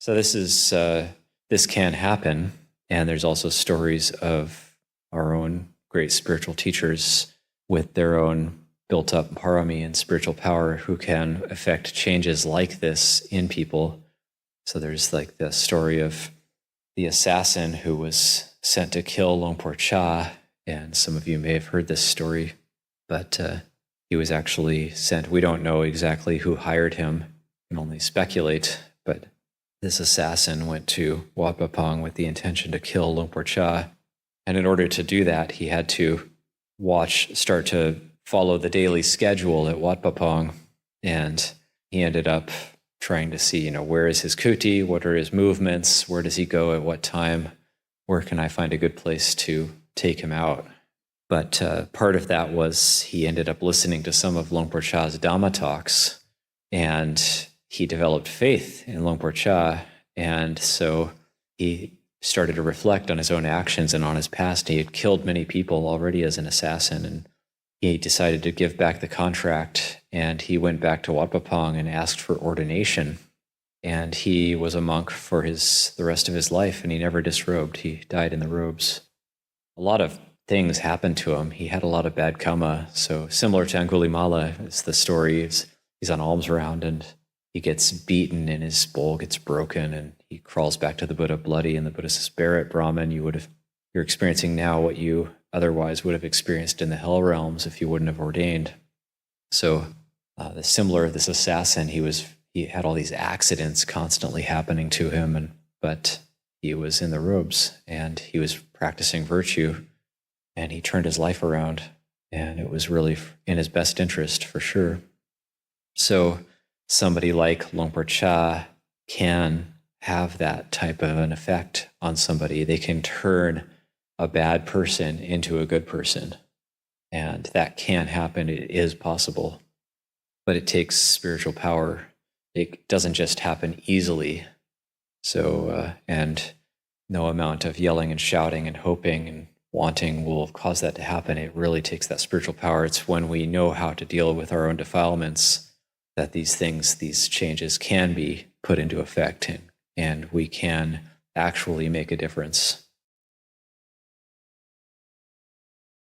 So this can happen, and there's also stories of our own great spiritual teachers with their own built-up parami and spiritual power who can effect changes like this in people. So there's like the story of the assassin who was sent to kill Longpo Chah, and some of you may have heard this story, but he was actually sent. We don't know exactly who hired him, we can only speculate, but this assassin went to Wat Pah Pong with the intention to kill Longpo Chah. And in order to do that, he had to start to follow the daily schedule at Wat Pah Pong. And he ended up trying to see, where is his kuti? What are his movements? Where does he go at what time? Where can I find a good place to take him out? But part of that was he ended up listening to some of Longpo Chah's Dhamma talks, and he developed faith in Longpo Chah. And so he started to reflect on his own actions and on his past. He had killed many people already as an assassin, and he decided to give back the contract, and he went back to Wat Pah Pong and asked for ordination. And he was a monk for the rest of his life, and he never disrobed. He died in the robes. A lot of things happened to him. He had a lot of bad karma. So similar to Angulimala is the story. He's on alms round, and he gets beaten and his bowl gets broken, and he crawls back to the Buddha bloody, and the Buddha says, "Bear it, Brahman, you're experiencing now what you otherwise would have experienced in the hell realms if you wouldn't have ordained." So this assassin, he had all these accidents constantly happening to him, but he was in the robes and he was practicing virtue, and he turned his life around, and it was really in his best interest for sure. So somebody like Longpo Chah can have that type of an effect on somebody. They can turn a bad person into a good person. And that can happen. It is possible. But it takes spiritual power. It doesn't just happen easily. So, and no amount of yelling and shouting and hoping and wanting will cause that to happen. It really takes that spiritual power. It's when we know how to deal with our own defilements that these changes can be put into effect, and we can actually make a difference.